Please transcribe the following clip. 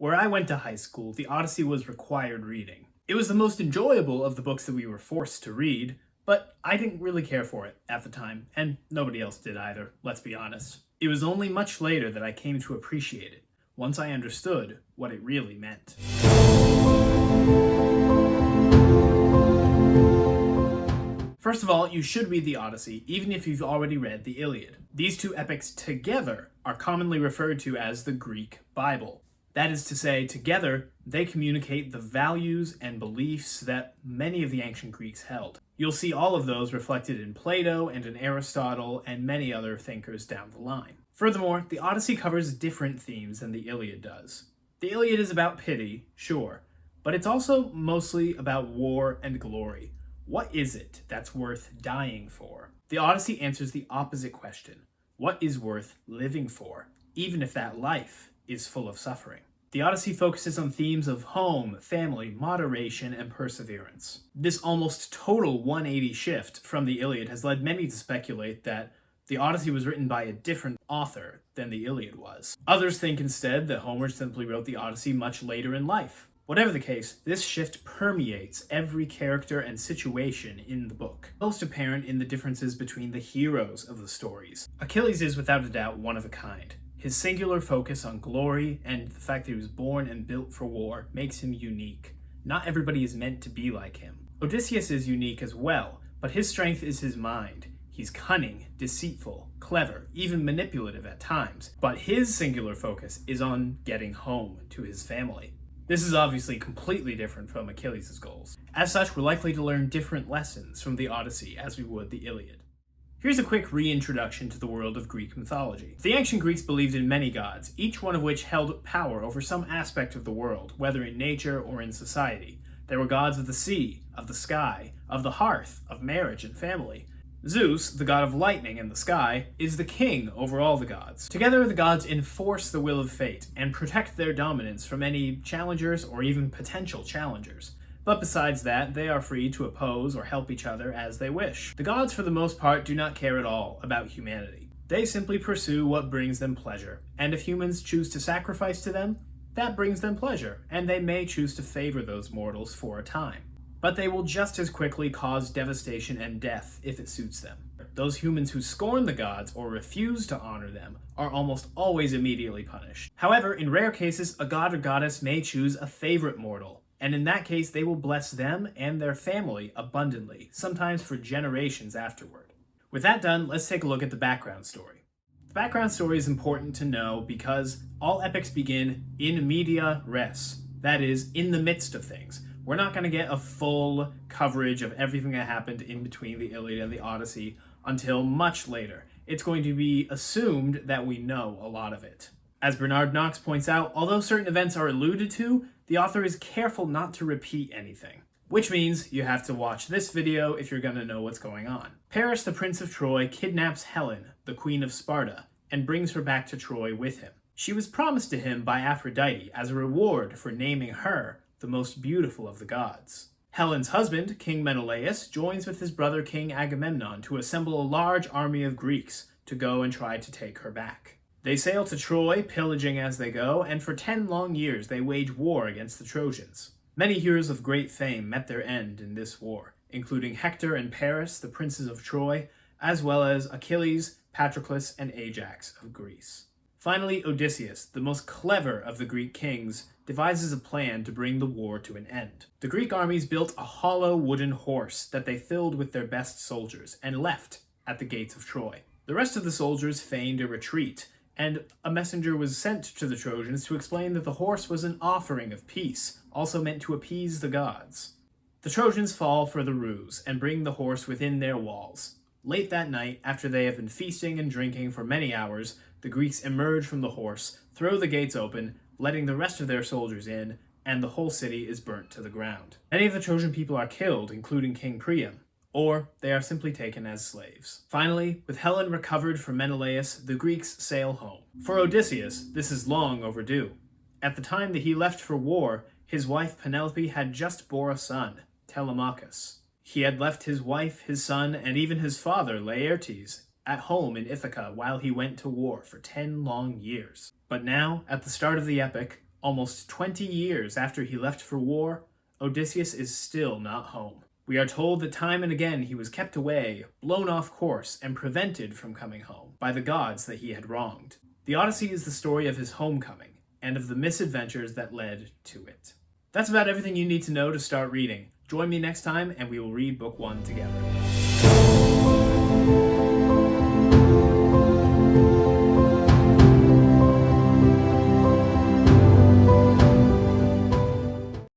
Where I went to high school, the Odyssey was required reading. It was the most enjoyable of the books that we were forced to read, but I didn't really care for it at the time, and nobody else did either, let's be honest. It was only much later that I came to appreciate it, once I understood what it really meant. First of all, you should read the Odyssey, even if you've already read the Iliad. These two epics together are commonly referred to as the Greek Bible. That is to say, together, they communicate the values and beliefs that many of the ancient Greeks held. You'll see all of those reflected in Plato and in Aristotle and many other thinkers down the line. Furthermore, the Odyssey covers different themes than the Iliad does. The Iliad is about pity, sure, but it's also mostly about war and glory. What is it that's worth dying for? The Odyssey answers the opposite question. What is worth living for, even if that life is full of suffering? The Odyssey focuses on themes of home, family, moderation, and perseverance. This almost total 180 shift from the Iliad has led many to speculate that the Odyssey was written by a different author than the Iliad was. Others think instead that Homer simply wrote the Odyssey much later in life. Whatever the case, this shift permeates every character and situation in the book, most apparent in the differences between the heroes of the stories. Achilles is without a doubt one of a kind. His singular focus on glory and the fact that he was born and built for war makes him unique. Not everybody is meant to be like him. Odysseus is unique as well, but his strength is his mind. He's cunning, deceitful, clever, even manipulative at times, but his singular focus is on getting home to his family. This is obviously completely different from Achilles' goals. As such, we're likely to learn different lessons from the Odyssey as we would the Iliad. Here's a quick reintroduction to the world of Greek mythology. The ancient Greeks believed in many gods, each one of which held power over some aspect of the world, whether in nature or in society. There were gods of the sea, of the sky, of the hearth, of marriage and family. Zeus, the god of lightning and the sky, is the king over all the gods. Together, the gods enforce the will of fate and protect their dominance from any challengers or even potential challengers. But besides that, they are free to oppose or help each other as they wish. The gods, for the most part, do not care at all about humanity. They simply pursue what brings them pleasure, and if humans choose to sacrifice to them, that brings them pleasure, and they may choose to favor those mortals for a time. But they will just as quickly cause devastation and death if it suits them. Those humans who scorn the gods or refuse to honor them are almost always immediately punished. However, in rare cases, a god or goddess may choose a favorite mortal, and in that case, they will bless them and their family abundantly, sometimes for generations afterward. With that done, let's take a look at the background story. The background story is important to know because all epics begin in media res, that is, in the midst of things. We're not going to get a full coverage of everything that happened in between the Iliad and the Odyssey until much later. It's going to be assumed that we know a lot of it. As Bernard Knox points out, although certain events are alluded to, the author is careful not to repeat anything. Which means you have to watch this video if you're going to know what's going on. Paris, the Prince of Troy, kidnaps Helen, the Queen of Sparta, and brings her back to Troy with him. She was promised to him by Aphrodite as a reward for naming her the most beautiful of the gods. Helen's husband, King Menelaus, joins with his brother King Agamemnon to assemble a large army of Greeks to go and try to take her back. They sail to Troy, pillaging as they go, and for 10 long years they wage war against the Trojans. Many heroes of great fame met their end in this war, including Hector and Paris, the princes of Troy, as well as Achilles, Patroclus, and Ajax of Greece. Finally, Odysseus, the most clever of the Greek kings, devises a plan to bring the war to an end. The Greek armies built a hollow wooden horse that they filled with their best soldiers and left at the gates of Troy. The rest of the soldiers feigned a retreat, and a messenger was sent to the Trojans to explain that the horse was an offering of peace, also meant to appease the gods. The Trojans fall for the ruse and bring the horse within their walls. Late that night, after they have been feasting and drinking for many hours, the Greeks emerge from the horse, throw the gates open, letting the rest of their soldiers in, and the whole city is burnt to the ground. Many of the Trojan people are killed, including King Priam, or they are simply taken as slaves. Finally, with Helen recovered from Menelaus, the Greeks sail home. For Odysseus, this is long overdue. At the time that he left for war, his wife Penelope had just bore a son, Telemachus. He had left his wife, his son, and even his father, Laertes, at home in Ithaca while he went to war for 10 long years. But now, at the start of the epic, Almost 20 years after he left for war, Odysseus is still not home. We are told that time and again he was kept away, blown off course, and prevented from coming home by the gods that he had wronged. The Odyssey is the story of his homecoming, and of the misadventures that led to it. That's about everything you need to know to start reading. Join me next time and we will read Book 1 together.